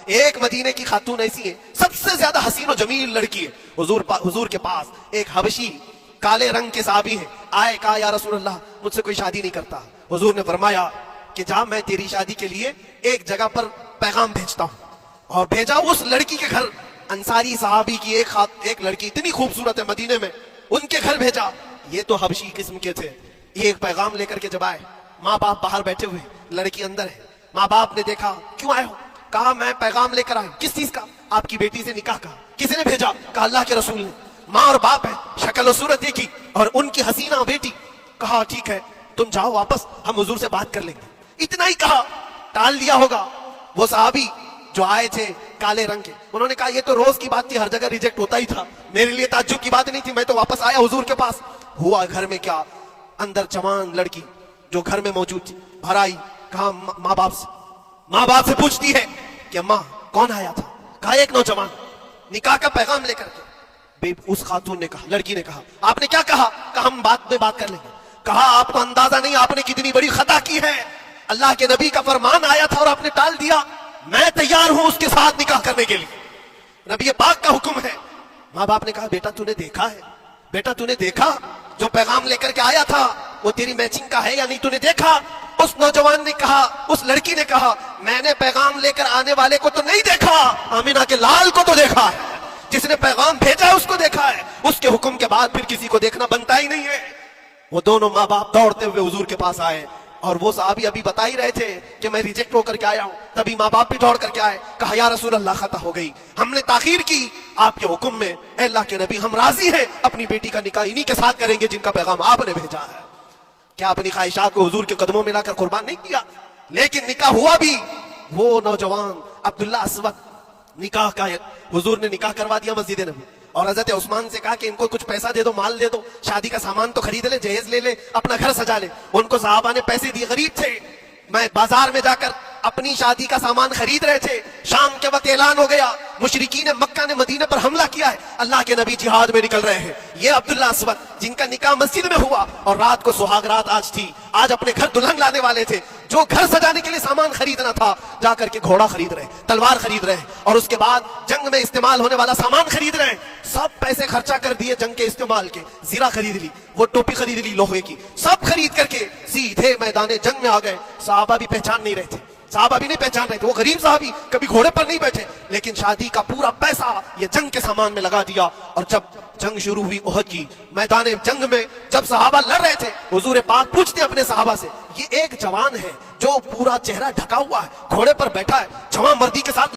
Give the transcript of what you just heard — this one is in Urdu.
ایک مدینے کی خاتون ایسی ہے سب سے زیادہ حسین و جمیل لڑکی ہے. حضور کے پاس ایک حبشی کالے رنگ کے صحابی ہیں. آئے کہا یا رسول اللہ مجھ سے کوئی شادی نہیں کرتا. حضور نے فرمایا کہ جا میں تیری شادی کے لیے ایک جگہ پر پیغام بھیجتا ہوں. اور بھیجا اس لڑکی کے گھر. انصاری صحابی کی ایک لڑکی اتنی خوبصورت ہے مدینے میں, ان کے گھر بھیجا. یہ تو حبشی قسم کے تھے. یہ ایک پیغام لے کر کے جب آئے, ماں باپ باہر بیٹھے ہوئے, لڑکی اندر ہے. ماں باپ نے دیکھا کیوں آئے ہو؟ کہا میں پیغام لے کر آیا. کس چیز کا؟ آپ کی بیٹی سے نکاح کا. کس نے بھیجا؟ کہا اللہ کے رسول نے. ماں اور باپ ہے, شکل و صورت دیکھی اور ان کی حسینہ بیٹی. کہا ٹھیک ہے تم جاؤ واپس, ہم حضور سے بات کر لیں گے. اتنا ہی کہا, ٹال دیا ہوگا. وہ صحابی جو آئے تھے کالے رنگ کے, انہوں نے کہا یہ تو روز کی بات تھی, ہر جگہ ریجیکٹ ہوتا ہی تھا, میرے لیے تعجب کی بات نہیں تھی, میں تو واپس آیا حضور کے پاس. ہوا گھر میں کیا, اندر جوان لڑکی جو گھر میں موجود تھی بھر آئی. کہا ماں باپ سے پوچھتی ہے کہ ماں کون آیا تھا؟ کہا ایک نوجوان نکاح کا پیغام لے کر کے. اس خاتون نے کہا, لڑکی نے کہا آپ نے کیا کہا؟ کہا ہم بعد میں بات کر لیں گے. کہا آپ کو اندازہ نہیں آپ نے کتنی بڑی خطا کی ہے. اللہ کے نبی کا فرمان آیا تھا اور آپ نے ٹال دیا. میں تیار ہوں اس کے ساتھ نکاح کرنے کے لیے, نبی پاک کا حکم ہے. ماں باپ نے کہا بیٹا تو نے دیکھا ہے, بیٹا تو نے دیکھا جو پیغام لے کر کے آیا تھا وہ تیری میچنگ کا ہے یا نہیں؟ تو نے دیکھا؟ اس نوجوان نے کہا, اس لڑکی نے کہا میں نے پیغام لے کر آنے والے کو تو نہیں دیکھا, آمینہ کے لال کو تو دیکھا ہے. جس نے پیغام بھیجا ہے اس کو دیکھا ہے. اس کے حکم کے بعد پھر کسی کو دیکھنا بنتا ہی نہیں ہے. وہ دونوں ماں باپ دوڑتے ہوئے حضور کے پاس آئے, اور وہ صحابی ابھی بتا ہی رہے تھے کہ میں ریجیکٹ ہو کر کے آیا ہوں, تبھی ماں باپ بھی دوڑ کر کے آئے. کہا یا رسول اللہ خطا ہو گئی, ہم نے تاخیر کی آپ کے حکم میں. اے اللہ کے نبی ہم راضی ہیں, اپنی بیٹی کا نکاح انہی کے ساتھ کریں گے جن کا پیغام آپ نے بھیجا ہے. کیا اپنی خواہشات کو حضور کے قدموں میں لا کر قربان نہیں کیا؟ لیکن نکاح ہوا بھی. وہ نوجوان عبداللہ اسود نکاح کا, حضور نے نکاح کروا دیا مسجد نبی, اور حضرت عثمان سے کہا کہ ان کو کچھ پیسہ دے دو, مال دے دو, شادی کا سامان تو خرید لے, جہیز لے لے, اپنا گھر سجا لے. ان کو صحابہ نے پیسے دیے, غریب تھے. میں بازار میں جا کر اپنی شادی کا سامان خرید رہے تھے, شام کے وقت اعلان ہو گیا مشرکین مکہ نے مدینہ پر حملہ کیا ہے, اللہ کے نبی جہاد میں نکل رہے ہیں. یہ عبداللہ اسود جن کا نکاح مسجد میں ہوا اور رات کو سہاگ رات آج تھی, آج اپنے گھر دلہن لانے والے تھے, جو گھر سجانے کے لیے سامان خریدنا تھا جا کر کے گھوڑا خرید رہے, تلوار خرید رہے, اور اس کے بعد جنگ میں استعمال ہونے والا سامان خرید رہے. سب پیسے خرچہ کر دیے جنگ کے استعمال کے. زیرہ خرید لی, وہ ٹوپی خرید لی لوہے کی, سب خرید کر کے سیدھے میدان جنگ میں آ گئے. صحابہ بھی پہچان نہیں رہے تھے, صحابہ بھی نہیں پہچان رہے تھے. وہ غریب صحابی کبھی گھوڑے پر نہیں بیٹھے, لیکن شادی کا پورا پیسہ یہ جنگ کے سامان میں لگا دیا. اور جب جنگ شروع ہوئی احد کی, میدان جنگ میں جب صحابہ لڑ رہے تھے, حضور پاک پوچھتے اپنے صحابہ سے یہ ایک جوان ہے جو پورا چہرہ ڈھکا ہوا ہے, گھوڑے پر بیٹھا ہے, جوان مردی کے ساتھ